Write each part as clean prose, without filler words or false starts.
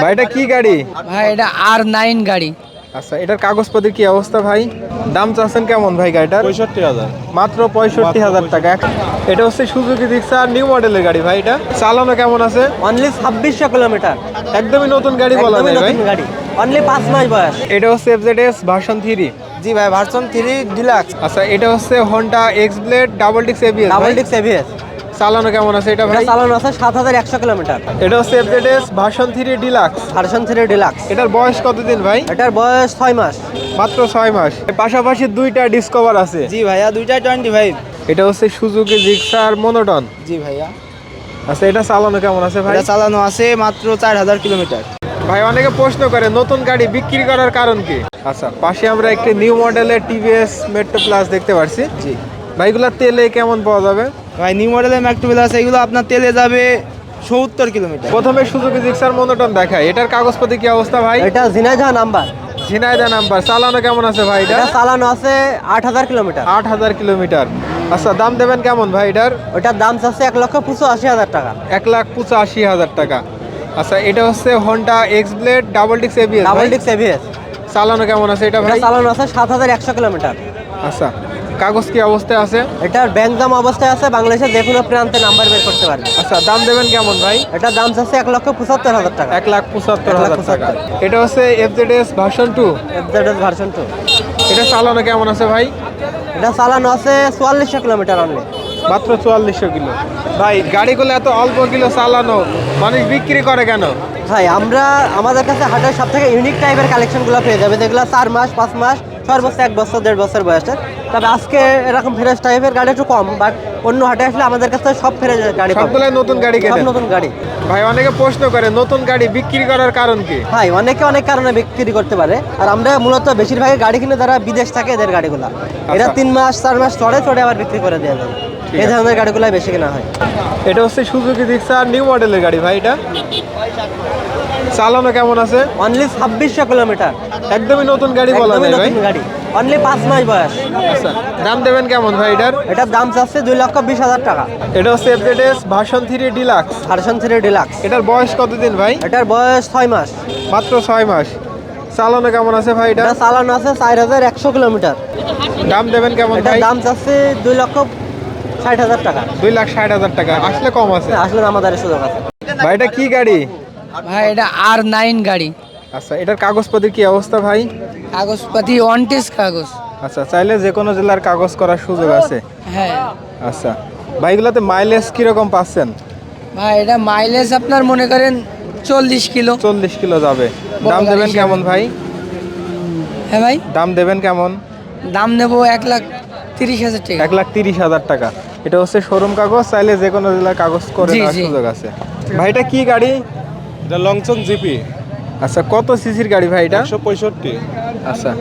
ভাই এটা কি গাড়ি? ভাই এটা R9 গাড়ি। আচ্ছা, এটার কাগজপত্রের কি অবস্থা ভাই? দাম চাচ্ছেন কেমন ভাই গাড়িটার? 65,000। মাত্র 65,000 টাকা। এটা হচ্ছে সুজুকি জিক্সার নিউ মডেলের গাড়ি ভাই। এটা চালানো কেমন আছে? Only 2600 kilometre. একদমই নতুন গাড়ি বলা যায় ভাই। গাড়ি অনলি 5 মাস বয়স। এটা হচ্ছে FZS ভার্সন 3। জি ভাই, ভার্সন 3 ডিলাক্স। আচ্ছা, এটা হচ্ছে Honda X-Blade double disc ABS। Double disc ABS. চালানো কেমন আছে এটা ভাই? চালানো আছে 7100 কিলোমিটার। এটা হচ্ছে FZS version 3 deluxe. Version 3 deluxe. এটার বয়স কতদিন ভাই? এটার বয়স 6 মাস। মাত্র 6 মাস। এর পাশাপাশি দুইটা ডিসকভার আছে। জি ভাইয়া, দুইটা 25। এটা হচ্ছে সুজুকি জিক্সার মনোটন। জি ভাইয়া, আচ্ছা, এটা চালানো কেমন আছে ভাই? এটা চালানো আছে মাত্র 4000 কিলোমিটার। ভাই অনেকে প্রশ্ন করে নতুন গাড়ি বিক্রি করার কারণ কি? আচ্ছা, পাশে আমরা একটি নিউ মডেলের টিভিএস মেট্রো প্লাস দেখতে পাচ্ছি। জি ভাইগুলা তেলে কেমন পাওয়া যাবে? ভাই, নিউ মডেলের ম্যাকটুবেল আছে, এগুলো আপনার তেলে যাবে 70 কিলোমিটার। প্রথমে সুজুকি জিক্সার মনোটন দেখায়, এটার কাগজপত্র কি অবস্থা ভাই? এটা ঝিনাইদহ নাম্বার। ঝিনাইদহ নাম্বার। চালানো কেমন আছে ভাই এটা? এটা চালানো আছে 8000 কিলোমিটার। 8000 কিলোমিটার। আচ্ছা, দাম দেবেন কেমন ভাই এটার? ওটার দাম চাচ্ছে 1,85,000 টাকা। 1,85,000 টাকা। আচ্ছা, এটা হচ্ছে Honda X-Blade double disc ABS। Double disc ABS. চালানো কেমন আছে এটা এটা ভাই? চালানো আছে 7100 কিলোমিটার। আচ্ছা, কাগজ কি অবস্থায় আছে? এটার ব্যাংক দাম অবস্থায় আছে, বাংলাদেশের যে কোনো প্রান্তে নাম্বার বের করতে পারবে। আচ্ছা, দাম দেবেন কেমন ভাই? এটার দাম চাচ্ছে 1,75,000 টাকা। 1,75,000 টাকা। এটা হচ্ছে FZS ভার্সন 2। FZS version 2। এটা চালানো কেমন আছে ভাই? এটা চালানো আছে 4400 কিলোমিটার অনলি। মাত্র 4400 কিলো। ভাই গাড়িগুলো এত অল্প কিলো চালানো মানুষ বিক্রি করে কেন? ভাই আমাদের কাছে হাটের সব থেকে ইউনিক টাইপের কালেকশনগুলো পেয়ে যাবে, যেগুলো 4 মাস 5 মাস সর্বোচ্চ 1 বছর 1.5 বছর বয়সের। তবে আজকে এরকম ফ্রেশ টাইপের গাড়ি একটু কম, বাট অন্য হাটে আসলে আমাদের কাছে সব ফ্রেশ গাড়ি পাবেন। সবগুলাই নতুন গাড়ি সব কেনেন? নতুন গাড়ি। ভাই অনেকে প্রশ্ন করে নতুন গাড়ি বিক্রি করার কারণ কি? ভাই অনেকে অনেক কারণে বিক্রি করতে পারে, আর আমরা মূলত বেশিরভাগই গাড়ি কিনে যারা বিদেশ থাকে এদের গাড়িগুলো এরা 3 মাস 4 মাস চড়ে চড়ে আবার বিক্রি করে দেওয়া যায়। এই ধরনের গাড়িগুলো বেশি কেনা হয়। এটা হচ্ছে সুজুকি জিক্সার নিউ মডেলের গাড়ি ভাই। এটা চালানো কেমন আছে? Only 2600 kilometre. একদমই নতুন গাড়ি বলা একদমই যায় ভাই। নতুন গাড়ি, অনলি 5 মাস বয়স। আচ্ছা, দাম দেবেন কেমন ভাই এটার? এটার দাম চাচ্ছে 2,20,000 টাকা। এটা হচ্ছে FZS version 3 deluxe. Version 3 deluxe. এটার বয়স কতদিন ভাই? এটার বয়স 6 মাস। মাত্র 6 মাস। চালানো কেমন আছে ভাই এটা? এটা চালানো আছে 4100 কিলোমিটার। দাম দেবেন কেমন এটার ভাই? দাম চাচ্ছে 2,60,000 টাকা। 2,60,000 টাকা। আসলে কম আছে। আসলে আমাদের সুযোগ আছে। ভাই এটা কি গাড়ি? ভাই এটা R9 গাড়ি। আচ্ছা, এটার কাগজপত্রের কি অবস্থা ভাই? কাগজপাতি অন টেস্ট কাগজ। আচ্ছা, চাইলে যে কোনো জেলার কাগজ করার সুযোগ আছে। হ্যাঁ আচ্ছা, বাইকগুলোতে মাইলেজ কিরকম পাচ্ছেন? ভাই এটা মাইলেজ আপনার মনে করেন 40 কিলো। 40 কিলো যাবে। বড় দাম গাড়ি দেবেন হিসাবে। কেমন ভাই? হ্যাঁ ভাই, দাম দেবেন কেমন? দাম নেব 1,30,000 টাকা। 1,30,000 টাকা। এটা হচ্ছে শোরুম কাগজ, চাইলে যে কোনো জেলার কাগজ করে জি, নেওয়ার জি। সুযোগ আছে। ভাই এটা কি গাড়ি? এটা লংচন জিপি। আচ্ছা, কত সিসির গাড়ি ভাই এটা? 165। আচ্ছা,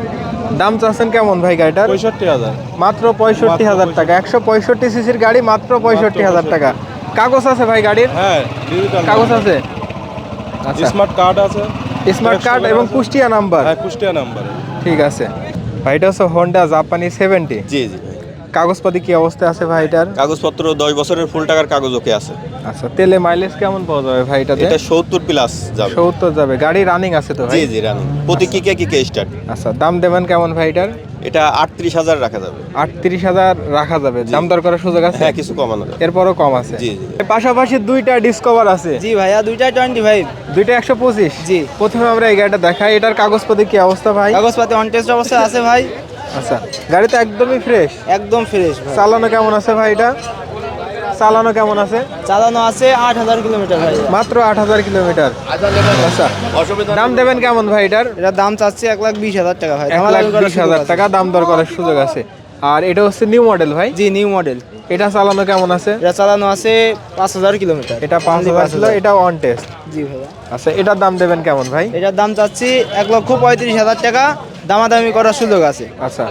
দাম চাচ্ছেন কেমন ভাই গাড়িটার? 65,000। মাত্র 65,000 টাকা। 165 সিসির গাড়ি, মাত্র 65,000 টাকা। কাগজ আছে ভাই গাড়ির? হ্যাঁ, ডিজিটাল কাগজ আছে। আচ্ছা, স্মার্ট কার্ড আছে। স্মার্ট কার্ড এবং কুষ্টিয়া নাম্বার। হ্যাঁ, কুষ্টিয়া নাম্বারে। ঠিক আছে ভাই। এটা হচ্ছে হোন্ডা জাপানি 70। জি জি ভাই, কাগজপাতি কি অবস্থায় আছে ভাই এটার? কাগজপত্র 10 বছরের ফুল টাকার কাগজ ওকে আছে। আচ্ছা, তেলে মাইলেজ কেমন পাওয়া যাবে ভাই এটাতে? এটা 70 প্লাস যাবে। 70 যাবে। গাড়ি রানিং আছে তো ভাই? জি জি, রানি প্রতি কিকে কিকে স্টার্ট। আচ্ছা, দাম দেবেন কেমন ভাই এটার? এটা 38,000 রাখা যাবে। 38,000 রাখা যাবে। দাম দর করার সুযোগ আছে? হ্যাঁ, কিছু কমানো যাবে। এরপরও কম আছে। জি জি। এর পাশাপাশি দুইটা ডিসকভার আছে। জি ভাইয়া, দুইটা 25। দুইটা 125। জি। প্রথমে আমরা এই গাড়িটা দেখাই। এটার কাগজপাতি কি অবস্থা ভাই? কাগজপাতি অন টেস্ট অবস্থায় আছে ভাই। আচ্ছা, গাড়ি তো একদমই ফ্রেশ। একদম ফ্রেশ ভাই। চালানো কেমন আছে ভাই এটা? চালানো কেমন আছে? চালানো আছে 8000 কিলোমিটার ভাই। মাত্র 8000 কিলোমিটার। আচ্ছা, দাম দেবেন কেমন ভাই এটার? এটার দাম চাচ্ছে 1,20,000 টাকা ভাই। 1,20,000 টাকা দাম দর করার সুযোগ আছে। আর এটা হচ্ছে নিউ মডেল ভাই? জি, নিউ মডেল। এটা চালানো কেমন আছে? এটা চালানো আছে 5000 কিলোমিটার। এটা 5,000 ছিল, এটা অন টেস্ট। জি ভাইয়া। আচ্ছা, এটার দাম দেবেন কেমন ভাই? এটার দাম চাচ্ছি 1,35,000 টাকা। দামাদামি করার সুযোগ আছে। আচ্ছা,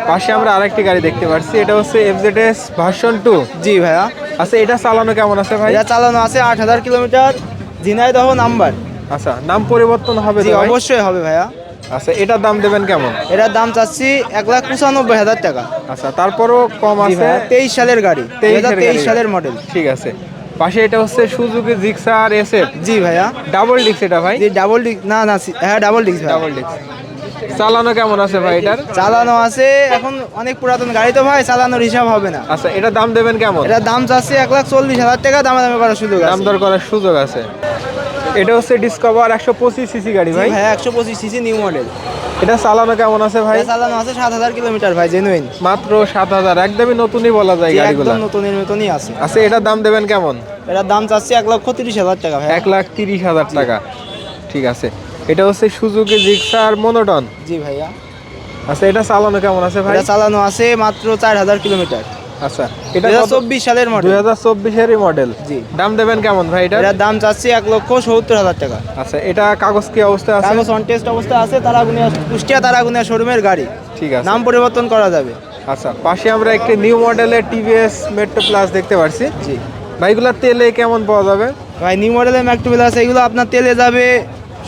পাশে আমরা আরেকটি গাড়ি দেখতে পাচ্ছি। এটা হচ্ছে FZS ভার্সন 2। জি ভাইয়া। আচ্ছা, এটা চালানো কেমন আছে ভাই? এটা চালানো আছে 8000 কিলোমিটার, ঝিনাইদহ নাম্বার। আচ্ছা, নাম পরিবর্তন হবে জি তো ভাই? অবশ্যই হবে ভাইয়া। আচ্ছা, এটার দাম দেবেন কেমন? এটার দাম চাচ্ছি 1,95,000 টাকা। আচ্ছা, তারপরও কম জি আছে। ভাইয়া, 23 সালের গাড়ি, 23 2023 সালের মডেল। ঠিক আছে। পাশে এটা হচ্ছে সুজুকি জিক্সার এসএফ জি ভাইয়া। ডাবল ডিক্স এটা ভাই, জি ডাবল ডিস্ক, না না হ্যাঁ ডাবল ডিস্ক ভাই। ডাবল ডিক্স। চালানো কেমন আছে ভাই এটার? চালানো আছে, এখন অনেক পুরাতন গাড়ি তো ভাই, চালানোর হিসাব হবে না। আচ্ছা, এটা দাম দেবেন কেমন? এটার দাম চাচ্ছি 1,40,000 টাকা, দামাদামি করার সুযোগ আছে। দাম দর করার সুযোগ আছে। এটা হচ্ছে ডিসকভার 125 সিসি গাড়ি ভাই, ভাই 125 সিসি নিউ মডেল। এটা চালানো কেমন আছে ভাই? চালানো আছে 7,000 কিলোমিটার ভাই, জেনুইন। মাত্র 7,000, একদমই নতুনই বলা যায় গাড়িগুলো। একদম নতুনের মতনই আছে। আচ্ছা, এটার দাম দেবেন কেমন? এটার দাম চাচ্ছি 1,30,000 টাকা ভাই। 1,30,000 টাকা। ঠিক আছে, এটা হচ্ছে সুজুকি জিক্সার মনোটন। জি ভাইয়া। আচ্ছা, এটা চালানো কেমন আছে ভাই? এটা চালানো আছে মাত্র 4,000 কিলোমিটার। আচ্ছা, এটা 2024 সালের মডেল। 2024 মডেল। জি। দাম দেবেন কেমন ভাই এটা? এটার দাম চাচ্ছি 1,70,000 টাকা। আচ্ছা, এটা কাগজ কি অবস্থা আছে? কাগজ অন টেস্ট অবস্থা আছে, তারাগুনিয়া কুষ্টিয়া তারাগুনিয়া শোরুমের গাড়ি। ঠিক আছে। নাম পরিবর্তন করা যাবে। আচ্ছা, পাশে আমরা একটি নিউ মডেলের টিভিএস মেট্রো প্লাস দেখতে পাচ্ছি। জি ভাইগুলা তেলে কেমন পাওয়া যাবে? ভাই, নিউ মডেলের ম্যাকটু আছে, এগুলো আপনার তেলে যাবে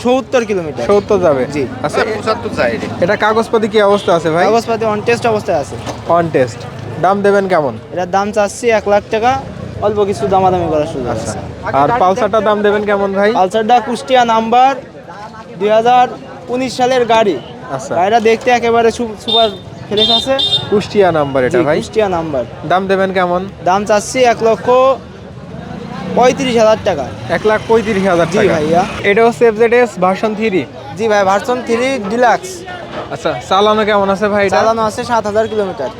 70 কিলোমিটার। 70 যাবে। জি। আচ্ছা, 75 যায়। এটা কাগজপাতি কি অবস্থা আছে ভাই? কাগজপাতি অন টেস্ট অবস্থায় আছে। On test. দাম দেবেন কেমন? এটার দাম চাচ্ছি 1,00,000 টাকা, অল্প কিছু দামাদামি করার সুযোগ আছে। আর পালসারটার দাম দেবেন কেমন ভাই? পালসারটা কুষ্টিয়া নাম্বার, 2019 সালের গাড়ি। আচ্ছা, গাড়িটা দেখতে একেবারে সুপার ফ্রেশ আছে। কুষ্টিয়া নাম্বার এটা জি, ভাই। কুষ্টিয়া নাম্বার। দাম দেবেন কেমন? দাম চাচ্ছি 1,35,000 টাকা। 1,35,000 জি টাকা। ভাইয়া। এটা হচ্ছে এফজেডএস ভার্সন 3। জি ভাই, ভার্সন 3 ডিলাক্স। আচ্ছা, চালানো কেমন আছে ভাই এটা? চালানো আছে 7,000 কিলোমিটার।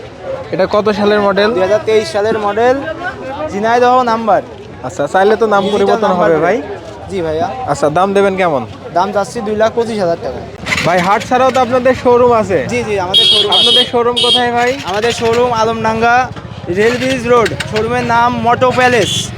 এটা কত সালের মডেল? 2023 সালের মডেল, ঝিনাইদহ নাম্বার। আচ্ছা, চাইলে তো নাম Digital পরিবর্তন নাম্বার হবে ভাই। জি ভাইয়া। আচ্ছা, দাম দেবেন কেমন? দাম চাচ্ছি 2,25,000 টাকা। ভাই, হাট ছাড়াও তো আপনাদের শোরুম আছে। জি জি, আমাদের শোরুম। আপনাদের শোরুম কোথায় ভাই? আমাদের showroom Alamdanga rail bridge road. শোরুমের নাম মোটো প্যালেস।